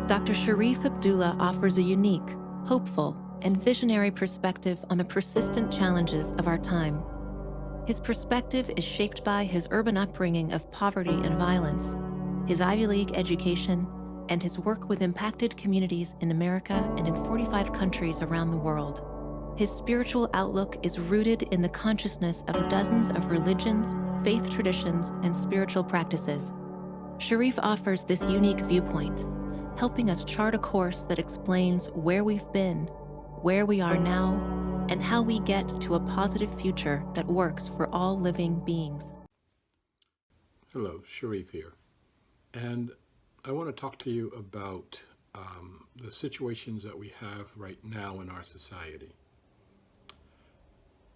Dr. Sharif Abdullah offers a unique, hopeful, and visionary perspective on the persistent challenges of our time. His perspective is shaped by his urban upbringing of poverty and violence, his Ivy League education, and his work with impacted communities in America and in 45 countries around the world. His spiritual outlook is rooted in the consciousness of dozens of religions, faith traditions, and spiritual practices. Sharif offers this unique viewpoint, helping us chart a course that explains where we've been, where we are now, and how we get to a positive future that works for all living beings. Hello, Sharif here. And I want to talk to you about the situations that we have right now in our society.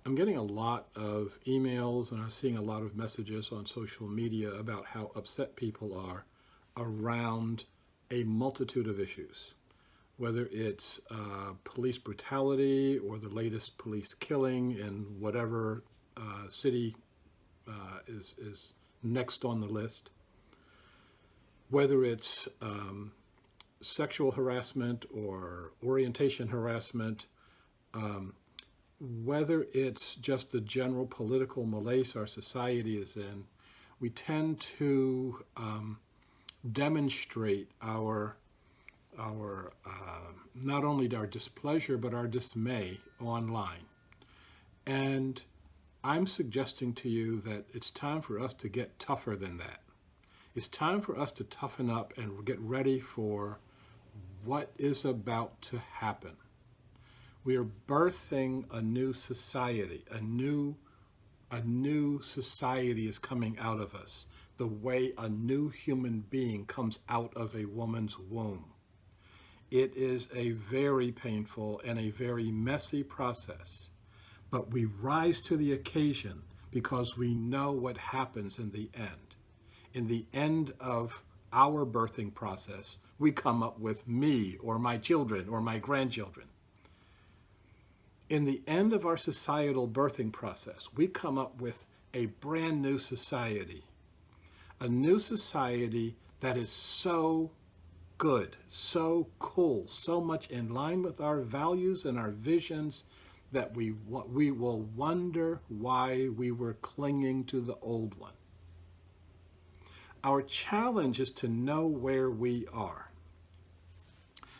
I'm getting a lot of emails and I'm seeing a lot of messages on social media about how upset people are around a multitude of issues, whether it's police brutality or the latest police killing in whatever city is next on the list, whether it's sexual harassment or orientation harassment, whether it's just the general political malaise our society is in. We tend to demonstrate our not only our displeasure but our dismay online. And I'm suggesting to you that it's time for us to get tougher than that. It's time for us to toughen up and get ready for what is about to happen. We are birthing a new society. A new society is coming out of us, the way a new human being comes out of a woman's womb. It is a very painful and a very messy process, but we rise to the occasion because we know what happens in the end. In the end of our birthing process, we come up with me or my children or my grandchildren. In the end of our societal birthing process, we come up with a brand new society. A new society that is so good, so cool, so much in line with our values and our visions that we will wonder why we were clinging to the old one. Our challenge is to know where we are.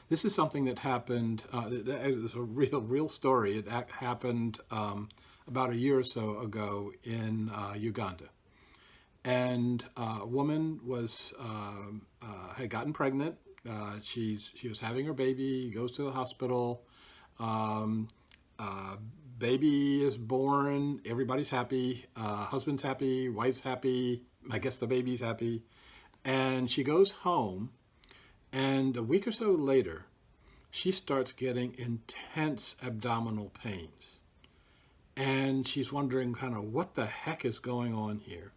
This is something that happened, it's a real story. It happened about a year or so ago in Uganda. And a woman had gotten pregnant. She was having her baby, goes to the hospital. Baby is born, everybody's happy, husband's happy, wife's happy, I guess the baby's happy. And she goes home. And a week or so later, she starts getting intense abdominal pains. And she's wondering kind of what the heck is going on here.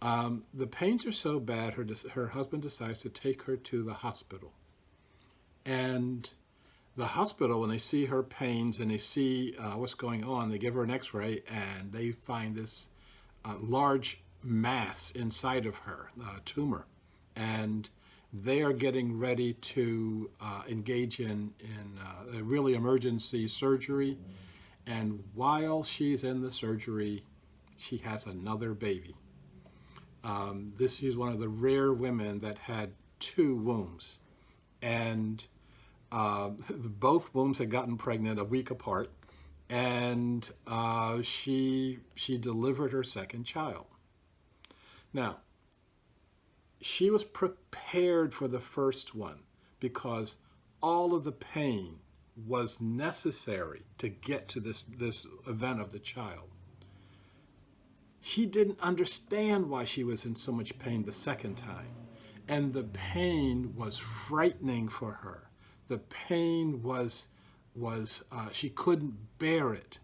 The pains are so bad, her husband decides to take her to the hospital. And the hospital, when they see her pains and they see what's going on, they give her an x-ray and they find this large mass inside of her, a tumor. And they are getting ready to engage in a really emergency surgery. And while she's in the surgery, she has another baby. She's one of the rare women that had 2 wombs. And both wombs had gotten pregnant a week apart. And she delivered her second child. Now, she was prepared for the first one because all of the pain was necessary to get to this event of the child. She didn't understand why she was in so much pain the second time. And the pain was frightening for her. The pain was she couldn't bear it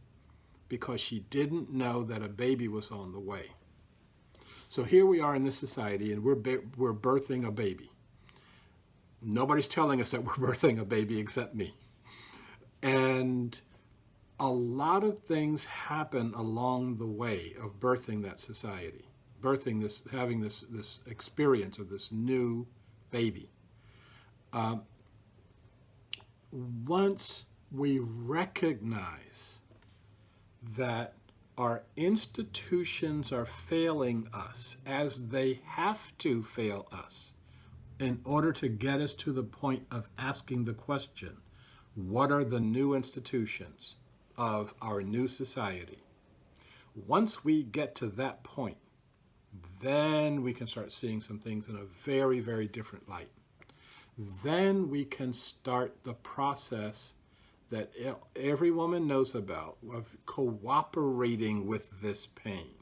because she didn't know that a baby was on the way. So here we are in this society, and we're birthing a baby. Nobody's telling us that we're birthing a baby except me. And a lot of things happen along the way of birthing that society, having this experience of this new baby. Once we recognize that our institutions are failing us as they have to fail us in order to get us to the point of asking the question, what are the new institutions of our new society? Once we get to that point, then we can start seeing some things in a very, very different light. Then we can start the process that every woman knows about of cooperating with this pain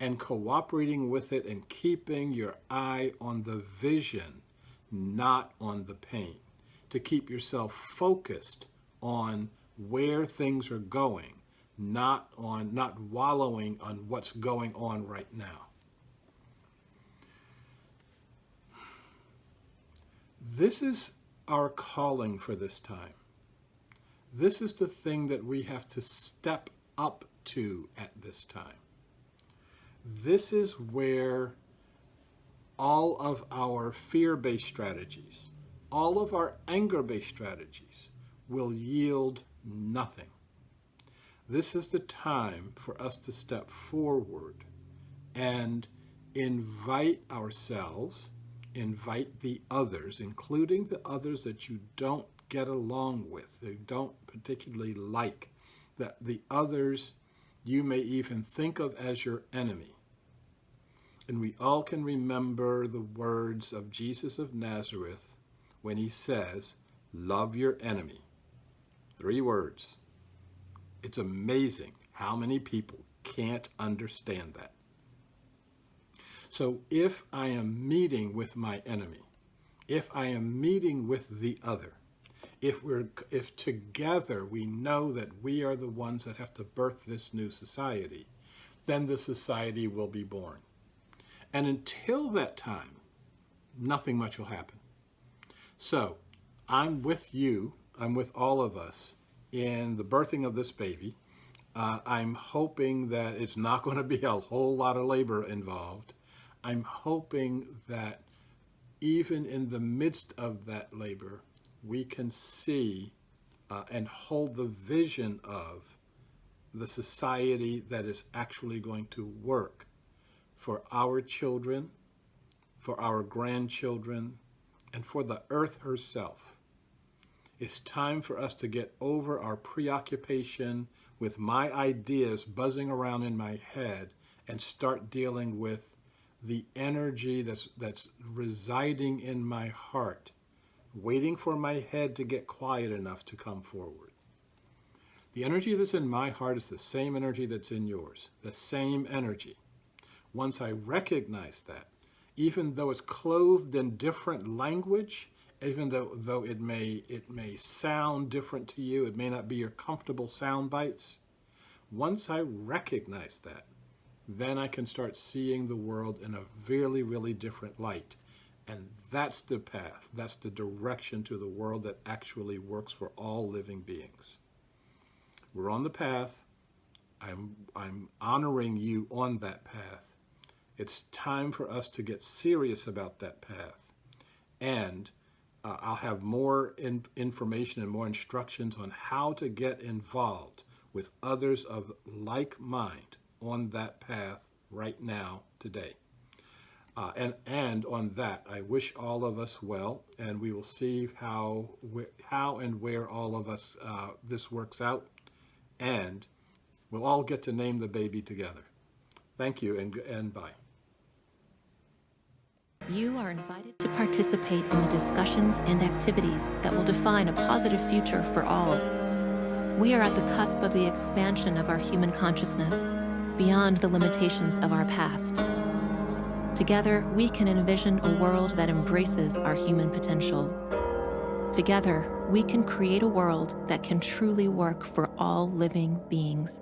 and cooperating with it and keeping your eye on the vision, not on the pain, to keep yourself focused on where things are going, not wallowing on what's going on right now. This is our calling for this time. This is the thing that we have to step up to at this time. This is where all of our fear-based strategies, all of our anger-based strategies will yield nothing. This is the time for us to step forward and invite ourselves, invite the others, including the others that you don't get along with, they don't particularly like, that the others you may even think of as your enemy. And we all can remember the words of Jesus of Nazareth when he says, love your enemy. 3 words. It's amazing how many people can't understand that. So if I am meeting with my enemy, if I am meeting with the other, if together we know that we are the ones that have to birth this new society, then the society will be born. And until that time, nothing much will happen. So I'm with you, I'm with all of us in the birthing of this baby. I'm hoping that it's not going to be a whole lot of labor involved. I'm hoping that even in the midst of that labor, we can see and hold the vision of the society that is actually going to work for our children, for our grandchildren, and for the earth herself. It's time for us to get over our preoccupation with my ideas buzzing around in my head and start dealing with the energy that's residing in my heart, waiting for my head to get quiet enough to come forward. The energy that's in my heart is the same energy that's in yours, the same energy. Once I recognize that, even though it's clothed in different language, even though it may sound different to you, it may not be your comfortable sound bites, once I recognize that, then I can start seeing the world in a really, really different light. And that's the path, that's the direction to the world that actually works for all living beings. We're on the path. I'm honoring you on that path. It's time for us to get serious about that path. And I'll have more information and more instructions on how to get involved with others of like mind on that path right now, today. And on that, I wish all of us well, and we will see how and where all of us this works out, and we'll all get to name the baby together. Thank you, and bye. You are invited to participate in the discussions and activities that will define a positive future for all. We are at the cusp of the expansion of our human consciousness, beyond the limitations of our past. Together, we can envision a world that embraces our human potential. Together, we can create a world that can truly work for all living beings.